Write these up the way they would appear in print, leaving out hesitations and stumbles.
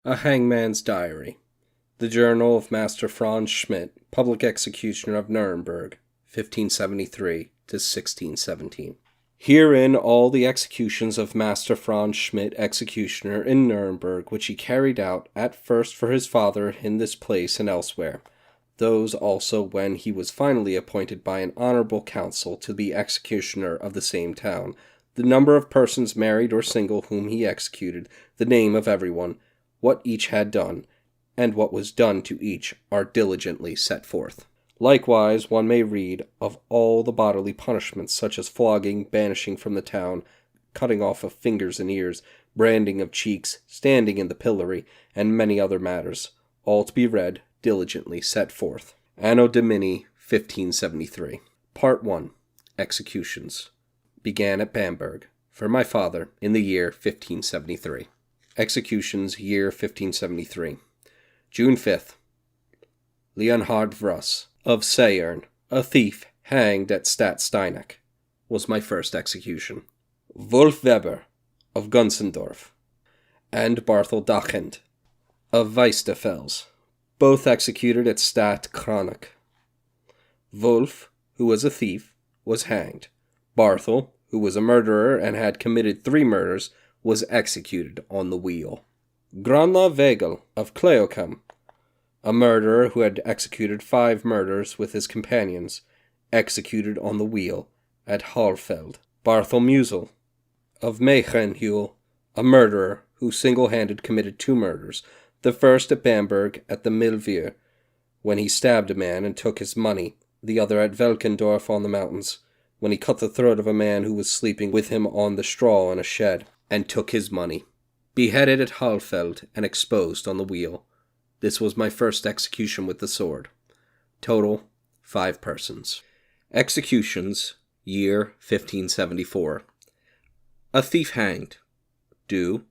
A Hangman's Diary. The Journal of Master Franz Schmidt, Public Executioner of Nuremberg, 1573 to 1617. Herein all the executions of Master Franz Schmidt, executioner in Nuremberg, which he carried out at first for his father in this place and elsewhere, those also when he was finally appointed by an honorable council to be executioner of the same town, the number of persons married or single whom he executed, the name of everyone, what each had done, and what was done to each, are diligently set forth. Likewise, one may read of all the bodily punishments, such as flogging, banishing from the town, cutting off of fingers and ears, branding of cheeks, standing in the pillory, and many other matters, all to be read, diligently set forth. Anno Domini 1573. Part 1. Executions. Began at Bamberg, for my father, in the year 1573. Executions, year 1573. June 5th. Leonhard Vruss, of Sayern, a thief, hanged at Steinach, was my first execution. Wolf Weber, of Gunzendorf, and Barthel Dachend, of Weistefels, both executed at Kronach. Wolf, who was a thief, was hanged. Barthel, who was a murderer and had committed 3 murders, was executed on the wheel. Granla Wegel of Kleokam, a murderer who had executed 5 murders with his companions, executed on the wheel at Hallfeld. Barthel Musel of Meichenhuel, a murderer who single-handed committed 2 murders, the first at Bamberg at the Milvier, when he stabbed a man and took his money, the other at Welkendorf on the mountains, when he cut the throat of a man who was sleeping with him on the straw in a shed, and took his money. Beheaded at Hallfeld and exposed on the wheel. This was my first execution with the sword. Total, 5 persons. Executions, year 1574. A thief hanged. Do.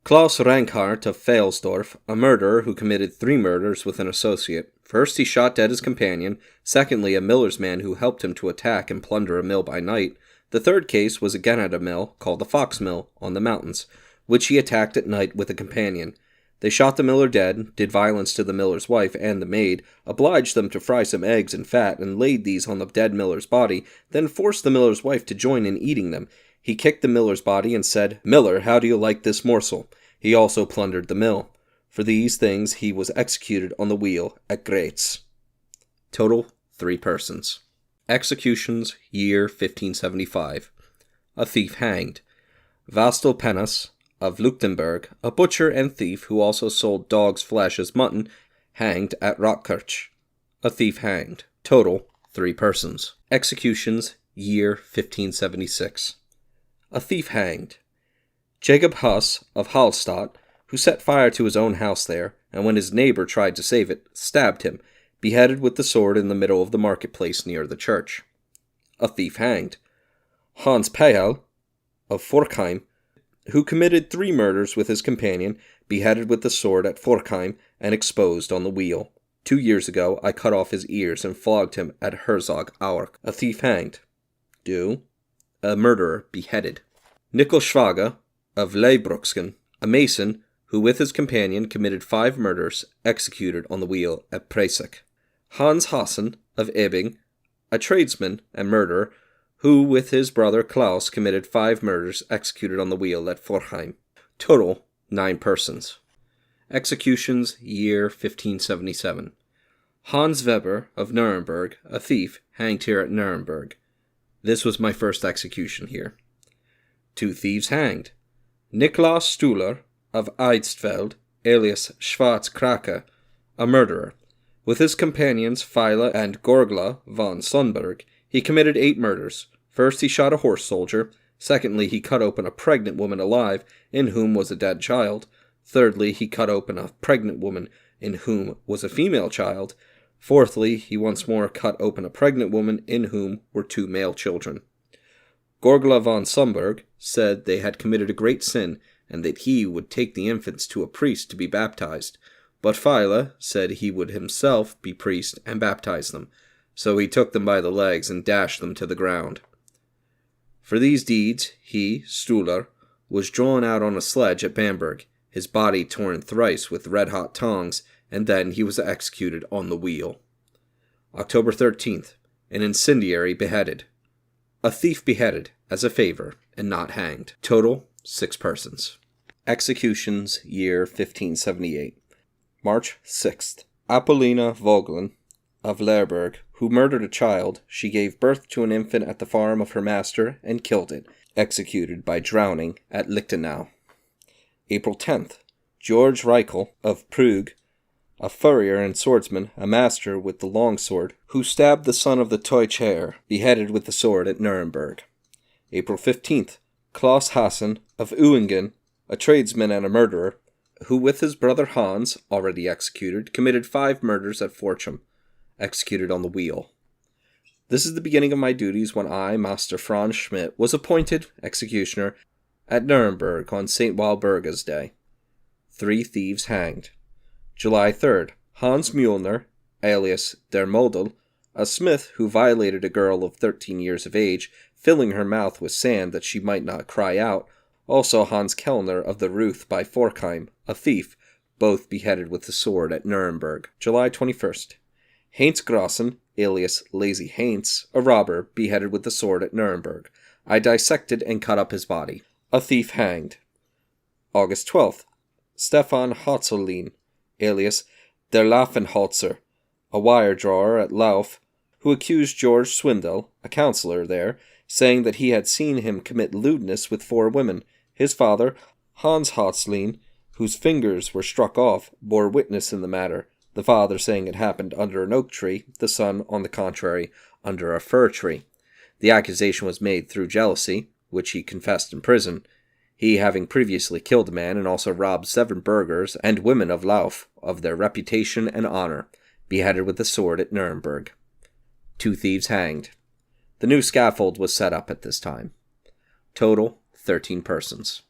Klaus Rankhardt of Failsdorf, a murderer who committed 3 murders with an associate. First, he shot dead his companion. Secondly, a miller's man who helped him to attack and plunder a mill by night. The third case was again at a mill, called the Fox Mill, on the mountains, which he attacked at night with a companion. They shot the miller dead, did violence to the miller's wife and the maid, obliged them to fry some eggs and fat, and laid these on the dead miller's body, then forced the miller's wife to join in eating them. He kicked the miller's body and said, "Miller, how do you like this morsel?" He also plundered the mill. For these things he was executed on the wheel at Gratz. Total, 3 persons. Executions, year 1575. A thief hanged. Vastel Pennas, of Leuchtenberg, a butcher and thief who also sold dog's flesh as mutton, hanged at Rottkirch. A thief hanged. Total, 3 persons. Executions, year 1576. A thief hanged. Jacob Huss, of Hallstatt, who set fire to his own house there, and when his neighbor tried to save it, stabbed him, beheaded with the sword in the middle of the marketplace near the church. A thief hanged. Hans Payel, of Forchheim, who committed 3 murders with his companion, beheaded with the sword at Forchheim and exposed on the wheel. 2 years ago I cut off his ears and flogged him at Herzog Aurich. A thief hanged. Do. A murderer beheaded. Nickel Schwager, of Leibrucksken, a mason, who with his companion committed 5 murders, executed on the wheel at Presek. Hans Hassen, of Ebing, a tradesman and murderer, who with his brother Klaus committed 5 murders, executed on the wheel at Forchheim. Total, 9 persons. Executions, year 1577. Hans Weber, of Nuremberg, a thief, hanged here at Nuremberg. This was my first execution here. 2 thieves hanged. Niklaus Stuhler, of Eidsfeld, alias Schwarzkrake, a murderer. With his companions Feile and Gorgla von Sundberg, he committed 8 murders. First, he shot a horse soldier. Secondly, he cut open a pregnant woman alive, in whom was a dead child. Thirdly, he cut open a pregnant woman, in whom was a female child. Fourthly, he once more cut open a pregnant woman, in whom were 2 male children. Gorgla von Sundberg said they had committed a great sin, and that he would take the infants to a priest to be baptized. But Feile said he would himself be priest and baptize them. So he took them by the legs and dashed them to the ground. For these deeds, he, Stuhler, was drawn out on a sledge at Bamberg. his body torn thrice with red-hot tongs, and then he was executed on the wheel. October 13th, an incendiary beheaded. A thief beheaded as a favor and not hanged. Total, 6 persons. Executions, year 1578. March 6th. Apollina Vogelin of Lerberg, who murdered a child. She gave birth to an infant at the farm of her master and killed it. Executed by drowning at Lichtenau. April 10th. George Reichel of Prug, a furrier and swordsman, a master with the long sword, who stabbed the son of the Teucher, beheaded with the sword at Nuremberg. April 15th. Klaus Hassen of Uingen, a tradesman and a murderer, who with his brother Hans, already executed, committed 5 murders at Forcham, executed on the wheel. This is the beginning of my duties when I, Master Franz Schmidt, was appointed executioner at Nuremberg on St. Walburga's Day. 3 thieves hanged. July 3rd. Hans Mühlner, alias Der Model, a smith who violated a girl of 13 years of age, filling her mouth with sand that she might not cry out. Also Hans Kellner of the Ruth by Forchheim, a thief, both beheaded with the sword at Nuremberg. July 21st. Heinz Grossen, alias Lazy Heinz, a robber, beheaded with the sword at Nuremberg. I dissected and cut up his body. A thief hanged. August 12th. Stefan Hotzelin, alias Der Laffenholzer, a wire drawer at Lauf, who accused George Swindell, a councillor there, saying that he had seen him commit lewdness with 4 women. His father, Hans Hotzelin, whose fingers were struck off, bore witness in the matter, the father saying it happened under an oak tree, the son, on the contrary, under a fir tree. The accusation was made through jealousy, which he confessed in prison, he having previously killed a man and also robbed 7 burghers and women of Lauf of their reputation and honor, beheaded with the sword at Nuremberg. 2 thieves hanged. The new scaffold was set up at this time. Total, 13 persons.